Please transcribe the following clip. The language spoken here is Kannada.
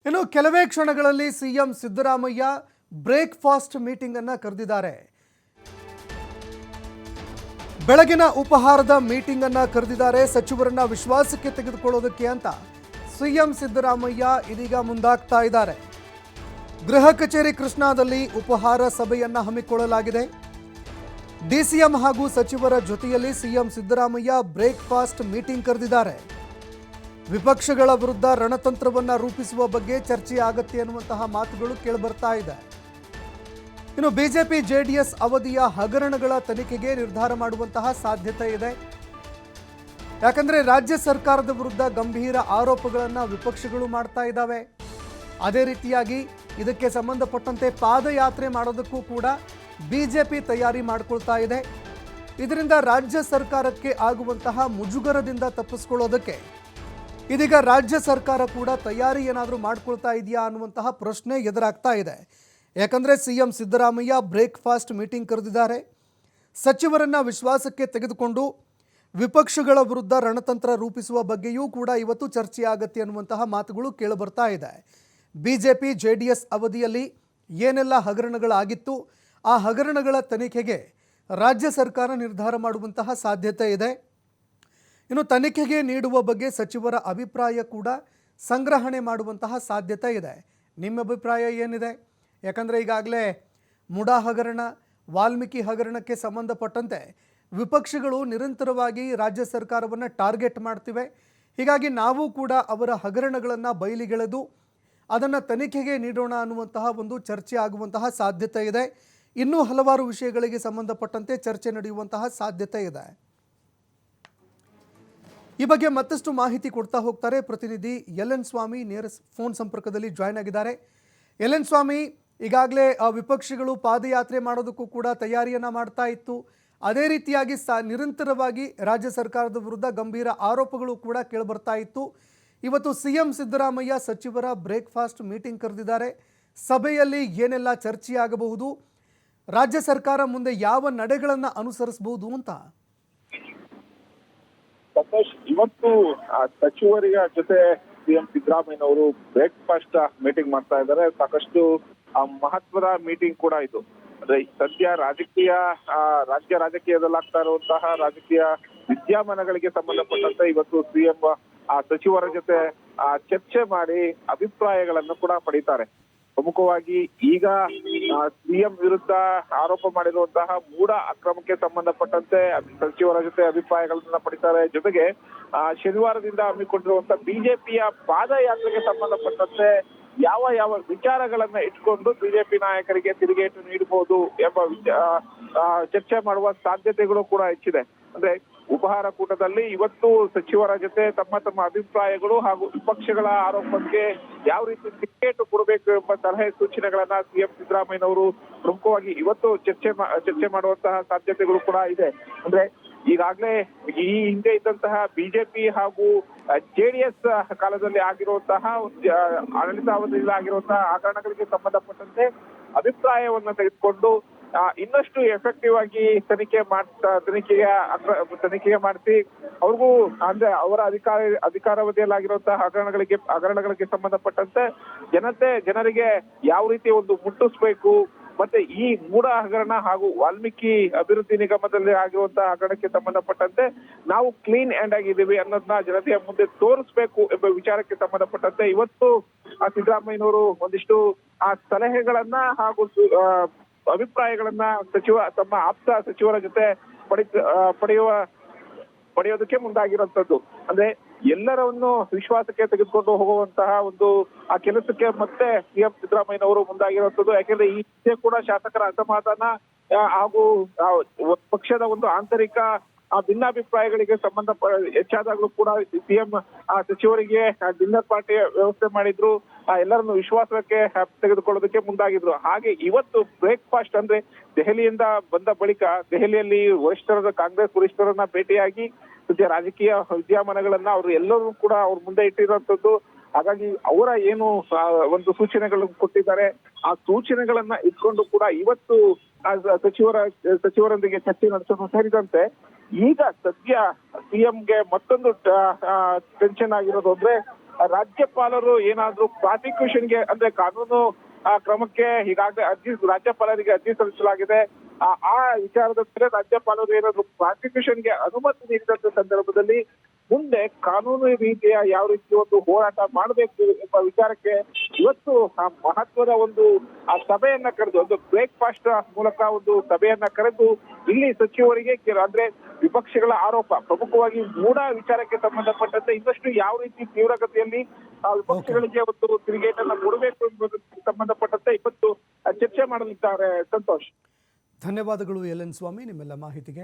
ಇನ್ನು ಕೆಲವೇ ಕ್ಷಣಗಳಲ್ಲಿ ಸಿಎಂ ಸಿದ್ದರಾಮಯ್ಯ ಬ್ರೇಕ್ಫಾಸ್ಟ್ ಮೀಟಿಂಗ್ ಅನ್ನು ಕರೆದಿದ್ದಾರೆ. ಬೆಳಗಿನ ಉಪಹಾರದ ಮೀಟಿಂಗ್ ಅನ್ನು ಕರೆದಿದ್ದಾರೆ. ಸಚಿವರನ್ನ ವಿಶ್ವಾಸಕ್ಕೆ ತೆಗೆದುಕೊಳ್ಳೋದಕ್ಕೆ ಅಂತ ಸಿಎಂ ಸಿದ್ದರಾಮಯ್ಯ ಇದೀಗ ಮುಂದಾಗ್ತಾ ಇದ್ದಾರೆ. ಗೃಹ ಕಚೇರಿ ಕೃಷ್ಣಾದಲ್ಲಿ ಉಪಹಾರ ಸಭೆಯನ್ನ ಹಮ್ಮಿಕೊಳ್ಳಲಾಗಿದೆ. ಡಿಸಿಎಂ ಹಾಗೂ ಸಚಿವರ ಜೊತೆಯಲ್ಲಿ ಸಿಎಂ ಸಿದ್ದರಾಮಯ್ಯ ಬ್ರೇಕ್ಫಾಸ್ಟ್ ಮೀಟಿಂಗ್ ಕರೆದಿದ್ದಾರೆ. ವಿಪಕ್ಷಗಳ ವಿರುದ್ಧ ರಣತಂತ್ರವನ್ನ ರೂಪಿಸುವ ಬಗ್ಗೆ ಚರ್ಚೆ ಆಗತ್ತೆ ಅನ್ನುವಂತಹ ಮಾತುಗಳು ಕೇಳಿಬರ್ತಾ ಇದೆ. ಇನ್ನು ಬಿಜೆಪಿ ಜೆಡಿಎಸ್ ಅವಧಿಯ ಹಗರಣಗಳ ತನಿಖೆಗೆ ನಿರ್ಧಾರ ಮಾಡುವಂತಹ ಸಾಧ್ಯತೆ ಇದೆ. ಯಾಕಂದ್ರೆ ರಾಜ್ಯ ಸರ್ಕಾರದ ವಿರುದ್ಧ ಗಂಭೀರ ಆರೋಪಗಳನ್ನು ವಿಪಕ್ಷಗಳು ಮಾಡ್ತಾ ಇದ್ದಾವೆ. ಅದೇ ರೀತಿಯಾಗಿ ಇದಕ್ಕೆ ಸಂಬಂಧಪಟ್ಟಂತೆ ಪಾದಯಾತ್ರೆ ಮಾಡೋದಕ್ಕೂ ಕೂಡ ಬಿಜೆಪಿ ತಯಾರಿ ಮಾಡಿಕೊಳ್ತಾ ಇದೆ. ಇದರಿಂದ ರಾಜ್ಯ ಸರ್ಕಾರಕ್ಕೆ ಆಗುವಂತಹ ಮುಜುಗರದಿಂದ ತಪ್ಪಿಸ್ಕೊಳ್ಳೋದಕ್ಕೆ ಇದೀಗ ರಾಜ್ಯ ಸರ್ಕಾರ ಕೂಡ ತಯಾರಿ ಏನಾದರೂ ಮಾಡ್ಕೊಳ್ತಾ ಇದೆಯಾ ಅನ್ನುವಂತಹ ಪ್ರಶ್ನೆ ಎದುರಾಗ್ತಾ ಇದೆ. ಯಾಕಂದರೆ ಸಿಎಂ ಸಿದ್ದರಾಮಯ್ಯ ಬ್ರೇಕ್ಫಾಸ್ಟ್ ಮೀಟಿಂಗ್ ಕರೆದಿದ್ದಾರೆ. ಸಚಿವರನ್ನ ವಿಶ್ವಾಸಕ್ಕೆ ತೆಗೆದುಕೊಂಡು ವಿಪಕ್ಷಗಳ ವಿರುದ್ಧ ರಣತಂತ್ರ ರೂಪಿಸುವ ಬಗ್ಗೆಯೂ ಕೂಡ ಇವತ್ತು ಚರ್ಚೆ ಆಗತ್ತೆ ಅನ್ನುವಂತಹ ಮಾತುಗಳು ಕೇಳಿಬರ್ತಾ ಇದೆ. ಬಿಜೆಪಿ ಜೆಡಿಎಸ್ ಅವಧಿಯಲ್ಲಿ ಏನೆಲ್ಲ ಹಗರಣಗಳಾಗಿತ್ತು, ಆ ಹಗರಣಗಳ ತನಿಖೆಗೆ ರಾಜ್ಯ ಸರ್ಕಾರ ನಿರ್ಧಾರ ಮಾಡುವಂತಹ ಸಾಧ್ಯತೆ ಇದೆ. ಇನ್ನು ತನಿಖೆಗೆ ನೀಡುವ ಬಗ್ಗೆ ಸಚಿವರ ಅಭಿಪ್ರಾಯ ಕೂಡ ಸಂಗ್ರಹಣೆ ಮಾಡುವಂತಹ ಸಾಧ್ಯತೆ ಇದೆ. ನಿಮ್ಮ ಅಭಿಪ್ರಾಯ ಏನಿದೆ? ಯಾಕಂದರೆ ಈಗಾಗಲೇ ಮುಡಾ ಹಗರಣ, ವಾಲ್ಮೀಕಿ ಹಗರಣಕ್ಕೆ ಸಂಬಂಧಪಟ್ಟಂತೆ ವಿಪಕ್ಷಗಳು ನಿರಂತರವಾಗಿ ರಾಜ್ಯ ಸರ್ಕಾರವನ್ನು ಟಾರ್ಗೆಟ್ ಮಾಡ್ತಿವೆ. ಹೀಗಾಗಿ ನಾವು ಕೂಡ ಅವರ ಹಗರಣಗಳನ್ನು ಬಯಲಿಗೆಳೆದು ಅದನ್ನು ತನಿಖೆಗೆ ನೀಡೋಣ ಅನ್ನುವಂತಹ ಒಂದು ಚರ್ಚೆ ಆಗುವಂತಹ ಸಾಧ್ಯತೆ ಇದೆ. ಇನ್ನೂ ಹಲವಾರು ವಿಷಯಗಳಿಗೆ ಸಂಬಂಧಪಟ್ಟಂತೆ ಚರ್ಚೆ ನಡೆಯುವಂತಹ ಸಾಧ್ಯತೆ ಇದೆ. ಈ ಬಗ್ಗೆ ಮತ್ತಷ್ಟು ಮಾಹಿತಿ ಕೊಡ್ತಾ ಹೋಗ್ತಾರೆ ಪ್ರತಿನಿಧಿ ಎಲ್.ಎನ್. ಸ್ವಾಮಿ ನೇರ ಫೋನ್ ಸಂಪರ್ಕದಲ್ಲಿ ಜಾಯ್ನ್ ಆಗಿದ್ದಾರೆ. ಎಲ್.ಎನ್. ಸ್ವಾಮಿ, ಈಗಾಗಲೇ ವಿಪಕ್ಷಗಳು ಪಾದಯಾತ್ರೆ ಮಾಡೋದಕ್ಕೂ ಕೂಡ ತಯಾರಿಯನ್ನು ಮಾಡ್ತಾ ಇತ್ತು. ಅದೇ ರೀತಿಯಾಗಿ ನಿರಂತರವಾಗಿ ರಾಜ್ಯ ಸರ್ಕಾರದ ವಿರುದ್ಧ ಗಂಭೀರ ಆರೋಪಗಳು ಕೂಡ ಕೇಳಿಬರ್ತಾ ಇತ್ತು. ಇವತ್ತು ಸಿಎಂ ಸಿದ್ದರಾಮಯ್ಯ ಸಚಿವರ ಬ್ರೇಕ್ಫಾಸ್ಟ್ ಮೀಟಿಂಗ್ ಕರೆದಿದ್ದಾರೆ. ಸಭೆಯಲ್ಲಿ ಏನೆಲ್ಲ ಚರ್ಚೆಯಾಗಬಹುದು, ರಾಜ್ಯ ಸರ್ಕಾರ ಮುಂದೆ ಯಾವ ನಡೆಗಳನ್ನು ಅನುಸರಿಸಬಹುದು ಅಂತ? ಇವತ್ತು ಸಚಿವರ ಜೊತೆ ಸಿಎಂ ಸಿದ್ದರಾಮಯ್ಯನವರು ಬ್ರೇಕ್ಫಾಸ್ಟ್ ಮೀಟಿಂಗ್ ಮಾಡ್ತಾ ಇದ್ದಾರೆ. ಸಾಕಷ್ಟು ಮಹತ್ವದ ಮೀಟಿಂಗ್ ಕೂಡ ಇದು. ಅಂದ್ರೆ ಸದ್ಯ ರಾಜ್ಯ ರಾಜಕೀಯದಲ್ಲಾಗ್ತಾ ಇರುವಂತಹ ರಾಜಕೀಯ ವಿದ್ಯಮಾನಗಳಿಗೆ ಸಂಬಂಧಪಟ್ಟಂತೆ ಇವತ್ತು ಸಿಎಂ ಸಚಿವರ ಜೊತೆ ಚರ್ಚೆ ಮಾಡಿ ಅಭಿಪ್ರಾಯಗಳನ್ನು ಕೂಡ ಪಡೀತಾರೆ. ಪ್ರಮುಖವಾಗಿ ಈಗ ಸಿಎಂ ವಿರುದ್ಧ ಆರೋಪ ಮಾಡಿರುವಂತಹ ಮೂಢ ಅಕ್ರಮಕ್ಕೆ ಸಂಬಂಧಪಟ್ಟಂತೆ ಸಚಿವರ ಜೊತೆ ಅಭಿಪ್ರಾಯಗಳನ್ನ ಪಡಿತಾರೆ. ಜೊತೆಗೆ ಶನಿವಾರದಿಂದ ಹಮ್ಮಿಕೊಂಡಿರುವಂತಹ ಬಿಜೆಪಿಯ ಪಾದಯಾತ್ರೆಗೆ ಸಂಬಂಧಪಟ್ಟಂತೆ ಯಾವ ಯಾವ ವಿಚಾರಗಳನ್ನ ಇಟ್ಕೊಂಡು ಬಿಜೆಪಿ ನಾಯಕರಿಗೆ ತಿರುಗೇಟು ನೀಡಬಹುದು ಎಂಬ ಚರ್ಚೆ ಮಾಡುವ ಸಾಧ್ಯತೆಗಳು ಕೂಡ ಹೆಚ್ಚಿದೆ. ಅಂದ್ರೆ ಉಪಹಾರ ಕೂಟದಲ್ಲಿ ಇವತ್ತು ಸಚಿವರ ಜೊತೆ ತಮ್ಮ ಅಭಿಪ್ರಾಯಗಳು ಹಾಗೂ ವಿಪಕ್ಷಗಳ ಆರೋಪಕ್ಕೆ ಯಾವ ರೀತಿ ಟಿಕೆಟ್ ಕೊಡಬೇಕು ಎಂಬ ಸಲಹೆ ಸೂಚನೆಗಳನ್ನ ಸಿಎಂ ಸಿದ್ದರಾಮಯ್ಯನವರು ಪ್ರಮುಖವಾಗಿ ಇವತ್ತು ಚರ್ಚೆ ಮಾಡುವಂತಹ ಸಾಧ್ಯತೆಗಳು ಕೂಡ ಇದೆ. ಅಂದ್ರೆ ಈಗಾಗಲೇ ಈ ಹಿಂದೆ ಇದ್ದಂತಹ ಬಿಜೆಪಿ ಹಾಗೂ ಜೆಡಿಎಸ್ ಕಾಲದಲ್ಲಿ ಆಗಿರುವಂತಹ ಆಡಳಿತಾವಧಿಯಲ್ಲಿ ಆಗಿರುವಂತಹ ಹಗರಣಗಳಿಗೆ ಸಂಬಂಧಪಟ್ಟಂತೆ ಅಭಿಪ್ರಾಯವನ್ನ ತೆಗೆದುಕೊಂಡು ಇನ್ನಷ್ಟು ಎಫೆಕ್ಟಿವ್ ಆಗಿ ತನಿಖೆಗೆ ಮಾಡಿಸಿ ಅವ್ರಿಗೂ ಅಂದ್ರೆ ಅವರ ಅಧಿಕಾರಾವಧಿಯಲ್ಲಿ ಆಗಿರುವಂತಹ ಹಗರಣಗಳಿಗೆ ಸಂಬಂಧಪಟ್ಟಂತೆ ಜನರಿಗೆ ಯಾವ ರೀತಿ ಒಂದು ಮುಟ್ಟಿಸ್ಬೇಕು, ಮತ್ತೆ ಈ ಮೂಢ ಹಗರಣ ಹಾಗೂ ವಾಲ್ಮೀಕಿ ಅಭಿವೃದ್ಧಿ ನಿಗಮದಲ್ಲಿ ಆಗಿರುವಂತಹ ಹಗರಣಕ್ಕೆ ಸಂಬಂಧಪಟ್ಟಂತೆ ನಾವು ಕ್ಲೀನ್ ಹ್ಯಾಂಡ್ ಆಗಿದ್ದೀವಿ ಅನ್ನೋದನ್ನ ಜನತೆಯ ಮುಂದೆ ತೋರಿಸ್ಬೇಕು ಎಂಬ ವಿಚಾರಕ್ಕೆ ಸಂಬಂಧಪಟ್ಟಂತೆ ಇವತ್ತು ಸಿದ್ದರಾಮಯ್ಯನವರು ಒಂದಿಷ್ಟು ಸಲಹೆಗಳನ್ನ ಹಾಗೂ ಅಭಿಪ್ರಾಯಗಳನ್ನ ತಮ್ಮ ಆಪ್ತ ಸಚಿವರ ಜೊತೆ ಪಡೆಯೋದಕ್ಕೆ ಮುಂದಾಗಿರುವಂತದ್ದು. ಅಂದ್ರೆ ಎಲ್ಲರನ್ನು ವಿಶ್ವಾಸಕ್ಕೆ ತೆಗೆದುಕೊಂಡು ಹೋಗುವಂತಹ ಒಂದು ಕೆಲಸಕ್ಕೆ ಮತ್ತೆ ಸಿಎಂ ಸಿದ್ದರಾಮಯ್ಯನವರು ಮುಂದಾಗಿರುವಂತದ್ದು. ಯಾಕೆಂದ್ರೆ ಈ ಹಿಂದೆ ಕೂಡ ಶಾಸಕರ ಅಸಮಾಧಾನ ಹಾಗೂ ಪಕ್ಷದ ಒಂದು ಆಂತರಿಕ ಭಿನ್ನಾಭಿಪ್ರಾಯಗಳಿಗೆ ಹೆಚ್ಚಾದಾಗಲೂ ಕೂಡ ಸಿಎಂ ಸಚಿವರಿಗೆ ಡಿನ್ನರ್ ಪಾರ್ಟಿ ವ್ಯವಸ್ಥೆ ಮಾಡಿದ್ರು, ಎಲ್ಲರನ್ನು ವಿಶ್ವಾಸಕ್ಕೆ ತೆಗೆದುಕೊಳ್ಳೋದಕ್ಕೆ ಮುಂದಾಗಿದ್ರು. ಹಾಗೆ ಇವತ್ತು ಬ್ರೇಕ್ಫಾಸ್ಟ್ ಅಂದ್ರೆ ದೆಹಲಿಯಿಂದ ಬಂದ ಬಳಿಕ ದೆಹಲಿಯಲ್ಲಿ ಕಾಂಗ್ರೆಸ್ ವರಿಷ್ಠರನ್ನ ಭೇಟಿಯಾಗಿ ಸದ್ಯ ರಾಜಕೀಯ ವಿದ್ಯಮಾನಗಳನ್ನ ಅವರು ಎಲ್ಲರೂ ಕೂಡ ಅವ್ರ ಮುಂದೆ ಇಟ್ಟಿರುವಂತದ್ದು. ಹಾಗಾಗಿ ಅವರ ಏನು ಒಂದು ಸೂಚನೆಗಳನ್ನು ಕೊಟ್ಟಿದ್ದಾರೆ, ಆ ಸೂಚನೆಗಳನ್ನ ಇಟ್ಕೊಂಡು ಕೂಡ ಇವತ್ತು ಸಚಿವರೊಂದಿಗೆ ಚರ್ಚೆ ನಡೆಸೋದು ಸೇರಿದಂತೆ ಈಗ ಸದ್ಯ ಸಿಎಂಗೆ ಮತ್ತೊಂದು ಟೆನ್ಷನ್ ಆಗಿರೋದು ಅಂದ್ರೆ ರಾಜ್ಯಪಾಲರು ಏನಾದ್ರೂ ಪ್ರಾಸಿಕ್ಯೂಷನ್ಗೆ ಅಂದ್ರೆ ಕಾನೂನು ಕ್ರಮಕ್ಕೆ ಈಗಾಗಲೇ ರಾಜ್ಯಪಾಲರಿಗೆ ಅರ್ಜಿ ಸಲ್ಲಿಸಲಾಗಿದೆ. ಆ ವಿಚಾರದ ಮೇಲೆ ರಾಜ್ಯಪಾಲರು ಏನಾದ್ರು ಪ್ರಾಸಿಕ್ಯೂಷನ್ಗೆ ಅನುಮತಿ ನೀಡಿದಂತ ಸಂದರ್ಭದಲ್ಲಿ ಮುಂದೆ ಕಾನೂನು ರೀತಿಯ ಯಾವ ರೀತಿ ಒಂದು ಹೋರಾಟ ಮಾಡಬೇಕು ಎಂಬ ವಿಚಾರಕ್ಕೆ ಇವತ್ತು ಆ ಮಹತ್ವದ ಒಂದು ಆ ಸಭೆಯನ್ನ ಕರೆದು ಒಂದು ಬ್ರೇಕ್ಫಾಸ್ಟ್ ಮೂಲಕ ಒಂದು ಸಭೆಯನ್ನ ಕರೆದು ಇಲ್ಲಿ ಸಚಿವರಿಗೆ ಅಂದ್ರೆ ವಿಪಕ್ಷಗಳ ಆರೋಪ ಪ್ರಮುಖವಾಗಿ ಮೂಡ ವಿಚಾರಕ್ಕೆ ಸಂಬಂಧಪಟ್ಟಂತೆ ಇನ್ನಷ್ಟು ಯಾವ ರೀತಿ ತೀವ್ರಗತಿಯಲ್ಲಿ ವಿಪಕ್ಷಗಳಿಗೆ ಒಂದು ತಿರುಗೇಟನ್ನ ಕೊಡಬೇಕು ಎಂಬುದಕ್ಕೆ ಸಂಬಂಧಪಟ್ಟಂತೆ ಇವತ್ತು ಚರ್ಚೆ ಮಾಡಲಿದ್ದಾರೆ. ಸಂತೋಷ್, ಧನ್ಯವಾದಗಳು ಎಲ್ ಎನ್ ಸ್ವಾಮಿ ನಿಮ್ಮೆಲ್ಲ ಮಾಹಿತಿಗೆ.